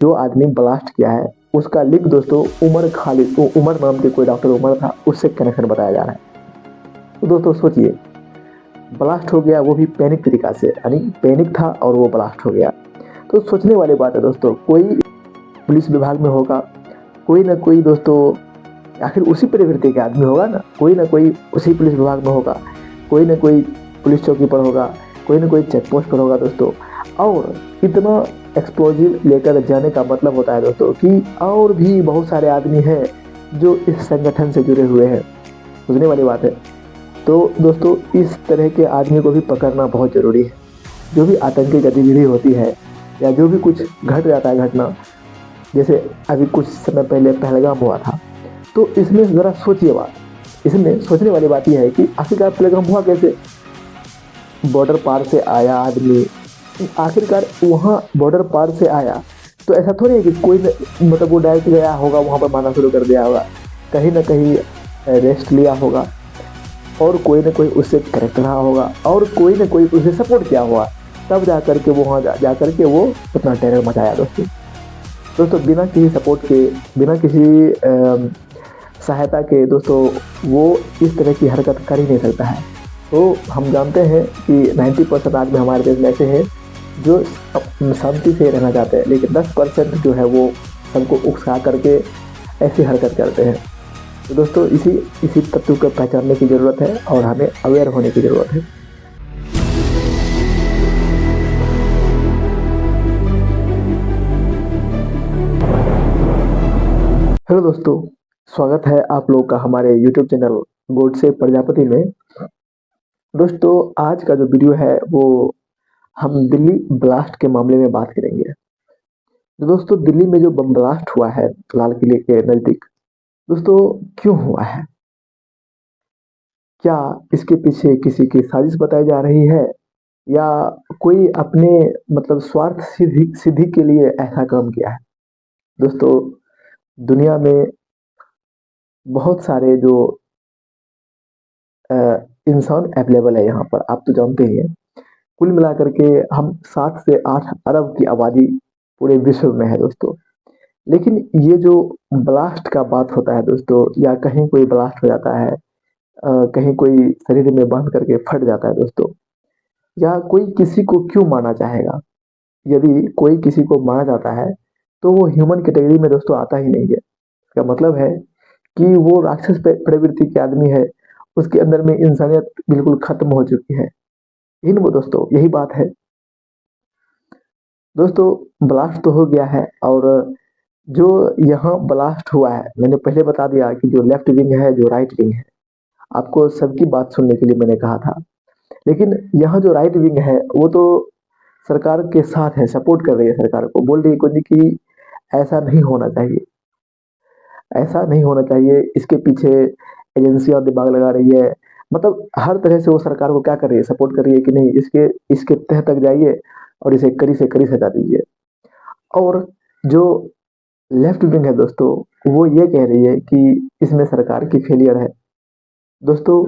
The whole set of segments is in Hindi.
जो आदमी ब्लास्ट किया है उसका लिंक दोस्तों उमर खालिद, तो उमर नाम के कोई डॉक्टर उमर था, उससे कनेक्शन बताया जा रहा है। तो दोस्तों सोचिए, ब्लास्ट हो गया वो भी पैनिक तरीका से, यानी पैनिक था और वो ब्लास्ट हो गया। तो सोचने वाली बात है दोस्तों, कोई पुलिस विभाग में होगा, कोई ना कोई दोस्तों आखिर उसी प्रवृत्ति का आदमी होगा ना कोई उसी पुलिस विभाग में होगा, कोई ना कोई पुलिस चौकी पर होगा, कोई ना कोई चेक पोस्ट पर होगा दोस्तों। और इतना एक्सप्लोजिव लेकर जाने का मतलब होता है दोस्तों कि और भी बहुत सारे आदमी हैं जो इस संगठन से जुड़े हुए हैं। सोचने वाली बात है। तो दोस्तों इस तरह के आदमी को भी पकड़ना बहुत ज़रूरी है। जो भी आतंकी गतिविधि होती है या जो भी कुछ घट जाता है घटना, जैसे अभी कुछ समय पहले पहलगाम हुआ था, तो इसमें ज़रा सोचिए बात, इसमें सोचने वाली बात यह है कि आखिरकार पहलगाम हुआ कैसे। बॉर्डर पार से आया आदमी, आखिरकार वहाँ बॉर्डर पार से आया तो ऐसा थोड़ी है कि कोई मतलब वो डायरेक्ट गया होगा वहाँ पर मारना शुरू कर दिया होगा, कहीं ना कहीं रेस्ट लिया होगा और कोई ना कोई उससे कनेक्ट रहा होगा और कोई ना कोई उसे सपोर्ट किया होगा, तब जा करके वो वहाँ जा करके वो उतना टेरर मचाया दोस्तों बिना किसी सपोर्ट के, बिना किसी सहायता के दोस्तों वो इस तरह की हरकत कर ही नहीं सकता है। तो हम जानते हैं कि 90% आदमी हमारे देश में ऐसे हैं जो शांति से रहना चाहते हैं, लेकिन 10% जो है वो सबको उकसा करके ऐसी हरकत करते हैं। तो दोस्तों इसी तत्व को पहचानने की ज़रूरत है और हमें अवेयर होने की ज़रूरत है। हेलो दोस्तों, स्वागत है आप लोग का हमारे यूट्यूब चैनल गोडसे प्रजापति में। दोस्तों आज का जो वीडियो है वो हम दिल्ली ब्लास्ट के मामले में बात करेंगे। तो दोस्तों दिल्ली में जो बम ब्लास्ट हुआ है लाल किले के नज़दीक, दोस्तों क्यों हुआ है? क्या इसके पीछे किसी की साजिश बताई जा रही है या कोई अपने मतलब स्वार्थ सिद्धि के लिए ऐसा काम किया है? दोस्तों दुनिया में बहुत सारे जो इंसान अवेलेबल है यहाँ पर, आप तो जानते ही हैं। कुल मिलाकर के हम 7 से 8 अरब की आबादी पूरे विश्व में है दोस्तों। लेकिन ये जो ब्लास्ट का बात होता है दोस्तों, या कहीं कोई ब्लास्ट हो जाता है, कहीं कोई शरीर में बांध करके फट जाता है दोस्तों, या कोई किसी को क्यों मारना चाहेगा? यदि कोई किसी को मारा जाता है तो वो ह्यूमन कैटेगरी में दोस्तों आता ही नहीं है। इसका मतलब है कि वो राक्षस प्रवृत्ति के आदमी है, उसके अंदर में इंसानियत बिल्कुल खत्म हो चुकी है। इन वो दोस्तों यही बात है। दोस्तों ब्लास्ट तो हो गया है और जो यहाँ ब्लास्ट हुआ है, मैंने पहले बता दिया कि जो लेफ्ट विंग है जो राइट विंग है, आपको सबकी बात सुनने के लिए मैंने कहा था। लेकिन यहाँ जो राइट विंग है वो तो सरकार के साथ है, सपोर्ट कर रही है सरकार को, बोल रही है कुछ कि ऐसा नहीं होना चाहिए, ऐसा नहीं होना चाहिए, इसके पीछे एजेंसियां दिमाग लगा रही है। मतलब हर तरह से वो सरकार को क्या कर रही है, सपोर्ट कर रही है कि नहीं इसके इसके तह तक जाइए और इसे कड़ी से कड़ी सजा दीजिए। और जो लेफ्ट विंग है दोस्तों, वो ये कह रही है कि इसमें सरकार की फेलियर है। दोस्तों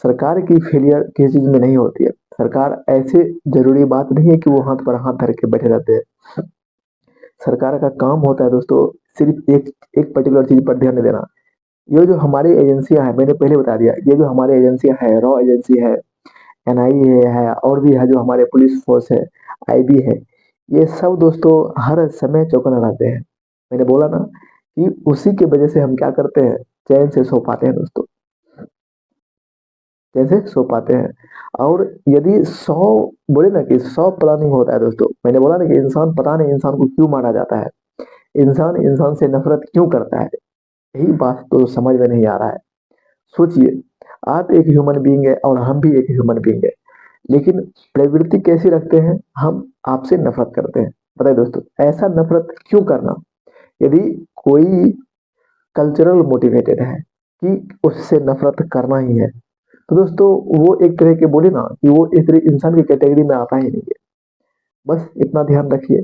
सरकार की फेलियर किसी चीज में नहीं होती है। सरकार ऐसे जरूरी बात नहीं है कि वो हाथ पर हाथ धर के बैठे रहते हैं। सरकार का काम होता है दोस्तों सिर्फ एक एक पर्टिकुलर चीज पर ध्यान देना। ये जो हमारी एजेंसियां हैं, मैंने पहले बता दिया, ये जो हमारी एजेंसियां है, रॉ एजेंसी है, एनआईए है और भी है जो हमारे पुलिस फोर्स है, आईबी है, ये सब दोस्तों हर समय चौकन्ना रहते हैं। मैंने बोला ना कि उसी की वजह से हम क्या करते हैं, चैन से सो पाते हैं दोस्तों, कैसे सो पाते हैं। और यदि 100 बोले ना कि 100 प्लानिंग होता है दोस्तों, मैंने बोला ना कि इंसान पता नहीं इंसान को क्यों मारा जाता है, इंसान इंसान से नफरत क्यों करता है, यही बात तो समझ में नहीं आ रहा है। सोचिए, आप एक ह्यूमन बीइंग है और हम भी एक ह्यूमन बीइंग है, लेकिन प्रवृत्ति कैसी रखते हैं, हम आपसे नफरत करते हैं। बताइए दोस्तों ऐसा नफरत क्यों करना? यदि कोई कल्चरल मोटिवेटेड है कि उससे नफरत करना ही है, तो दोस्तों वो एक तरह के बोले ना कि वो एक तरह इंसान की कैटेगरी में आता ही नहीं है। बस इतना ध्यान रखिए।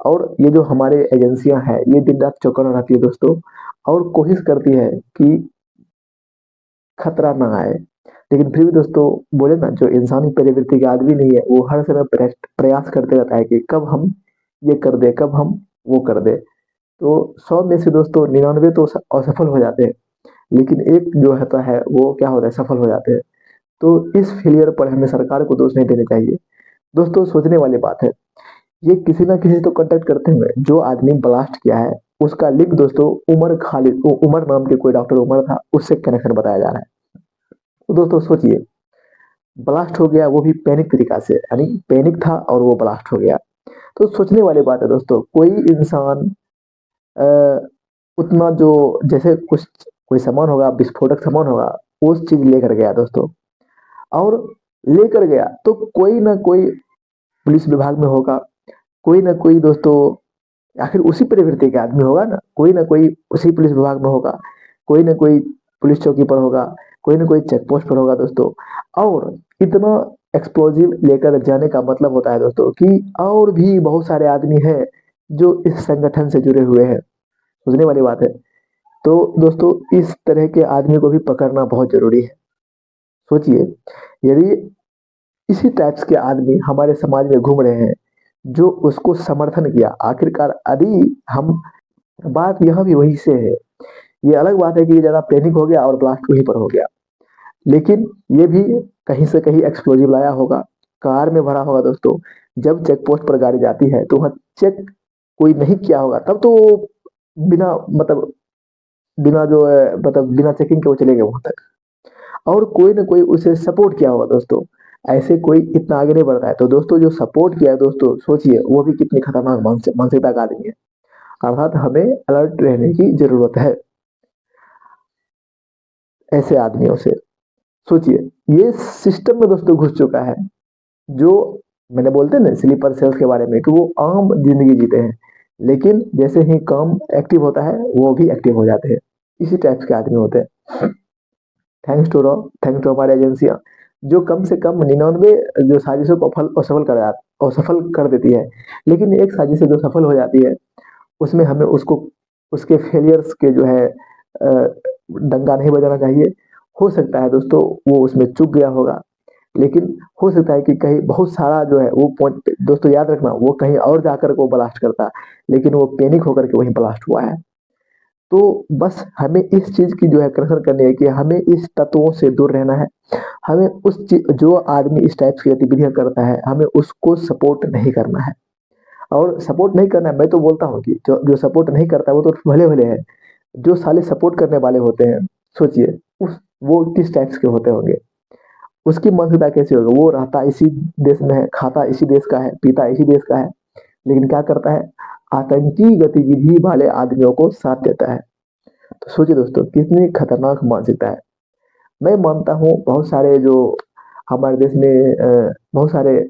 और ये जो हमारे एजेंसियां हैं ये दिन रात चौकन्ना रहती है दोस्तों, और कोशिश करती है कि खतरा ना आए। लेकिन फिर भी दोस्तों बोले ना, जो इंसानी प्रवृत्ति के आदमी नहीं है वो हर समय प्रयास करते रहता है कि कब हम ये कर दे, कब हम वो कर दे। तो 100 में से दोस्तों 99 तो असफल हो जाते हैं, लेकिन एक जो होता है वो क्या होता है, सफल हो जाते हैं। तो इस फेलियर पर हमें सरकार को दोष नहीं देने चाहिए। दोस्तों सोचने वाली बात है, ये किसी ना किसी तो कांटेक्ट करते हुए जो आदमी ब्लास्ट किया है उसका लिंक दोस्तों उमर खालिद उमर नाम के कोई डॉक्टर उमर था, उससे कनेक्शन बताया जा रहा है। तो दोस्तों सोचिए, ब्लास्ट हो गया वो भी पैनिक तरीका से, यानी पैनिक था और वो ब्लास्ट हो गया। तो सोचने वाली बात है दोस्तों, कोई इंसान अ, उतना जो जैसे कुछ कोई सामान होगा, विस्फोटक सामान होगा, उस चीज लेकर गया दोस्तों, और लेकर गया तो कोई ना कोई पुलिस विभाग में होगा, कोई ना कोई दोस्तों आखिर उसी प्रवृत्ति का आदमी होगा ना, कोई ना कोई उसी पुलिस विभाग में होगा, कोई ना कोई पुलिस चौकी पर होगा, कोई ना कोई चेक पोस्ट पर होगा दोस्तों। और इतना एक्सप्लोजिव लेकर जाने का मतलब होता है दोस्तों कि और भी बहुत सारे आदमी हैं जो इस संगठन से जुड़े हुए हैं। सोचने वाली बात है। तो दोस्तों इस तरह के आदमी को भी पकड़ना बहुत जरूरी है। सोचिए, यदि इसी टाइप्स के आदमी हमारे समाज में घूम रहे हैं जो उसको समर्थन किया, आखिरकार यदि हम बात यहाँ भी वही से है। ये अलग बात है कि ये ज्यादा पैनिक हो गया और ब्लास्ट वहीं पर हो गया, लेकिन ये भी कहीं से कहीं एक्सप्लोजिव लाया होगा, कार में भरा होगा दोस्तों। जब चेक पोस्ट पर गाड़ी जाती है तो वहाँ चेक कोई नहीं किया होगा, तब तो वो बिना मतलब बिना जो है मतलब बिना चेकिंग के वो चले गए वहां तक, और कोई ना कोई उसे सपोर्ट किया होगा दोस्तों। ऐसे कोई इतना आगे नहीं बढ़ता है। तो दोस्तों जो सपोर्ट किया है दोस्तों, सोचिए वो भी कितनी खतरनाक मानसिकता का आदमी है। अर्थात हमें अलर्ट रहने की जरूरत है ऐसे आदमियों से। सोचिए, ये सिस्टम में दोस्तों घुस चुका है, जो मैंने बोलते हैं ना स्लीपर सेल्स के बारे में कि वो आम जिंदगी जीते हैं, लेकिन जैसे ही काम एक्टिव होता है वो भी एक्टिव हो जाते हैं। इसी टाइप के आदमी होते हैं। थैंक्स टू हमारी एजेंसियां जो कम से कम 99 जो साजिशों को असफल कर देती है, लेकिन एक साजिश जो सफल हो जाती है उसमें हमें उसको उसके फेलियर्स के जो है डंगा नहीं बजाना चाहिए। हो सकता है दोस्तों वो उसमें चूक गया होगा, लेकिन हो सकता है कि कहीं बहुत सारा जो है वो पॉइंट दोस्तों याद रखना, वो कहीं और जाकर को ब्लास्ट करता, लेकिन वो पैनिक होकर के वहीं ब्लास्ट हुआ है। तो बस हमें इस चीज की जो है कसर करनी है कि हमें इस तत्वों से दूर रहना है। हमें जो आदमी इस टाइप की गतिविधियां करता है हमें उसको सपोर्ट नहीं करना है। और सपोर्ट नहीं करना है, मैं तो बोलता हूँ कि जो जो सपोर्ट नहीं करता वो तो भले भले है। जो साले सपोर्ट करने वाले होते हैं, सोचिए उस वो किस टाइप्स के होते होंगे, उसकी मानसिकता कैसी होगी। वो रहता इसी देश में है, खाता इसी देश का है, पीता इसी देश का है, लेकिन क्या करता है, आतंकी गतिविधि वाले आदमियों को साथ देता है। तो सोचिए दोस्तों कितनी खतरनाक मानसिकता है। मैं मानता हूँ बहुत सारे जो हमारे देश में बहुत सारे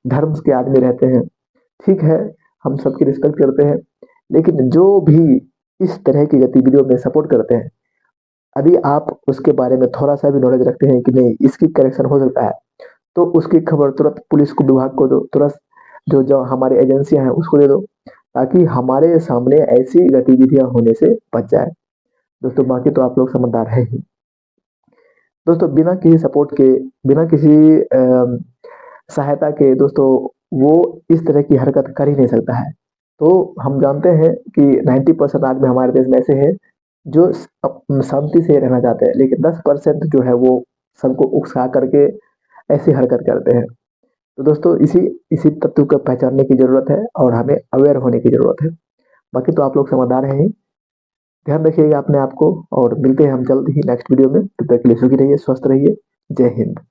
धर्म के आदमी रहते हैं, ठीक है, हम सबकी रिस्पेक्ट करते हैं, लेकिन जो भी इस तरह की गतिविधियों में सपोर्ट करते हैं, यदि आप उसके बारे में थोड़ा सा भी नॉलेज रखते हैं कि नहीं इसकी करेक्शन हो सकता है, तो उसकी खबर तुरंत पुलिस को विभाग को दो, तुरंत जो जो हमारी एजेंसियां हैं उसको दे दो, ताकि हमारे सामने ऐसी गतिविधियां होने से बच जाए। दोस्तों बाकी तो आप लोग समझदार है ही। दोस्तों बिना किसी सपोर्ट के, बिना किसी सहायता के दोस्तों वो इस तरह की हरकत कर ही नहीं सकता है। तो हम जानते हैं कि 90% आदमी हमारे देश में ऐसे हैं जो शांति से रहना चाहते हैं, लेकिन 10% जो है वो सबको उकसा करके ऐसी हरकत करते हैं। तो दोस्तों इसी इसी तत्व को पहचानने की जरूरत है और हमें अवेयर होने की जरूरत है। बाकी तो आप लोग समझदार हैं ही। ध्यान रखिएगा अपने आप को, और मिलते हैं हम जल्द ही नेक्स्ट वीडियो में। तब तक के लिए सुखी रहिए, स्वस्थ रहिए। जय हिंद।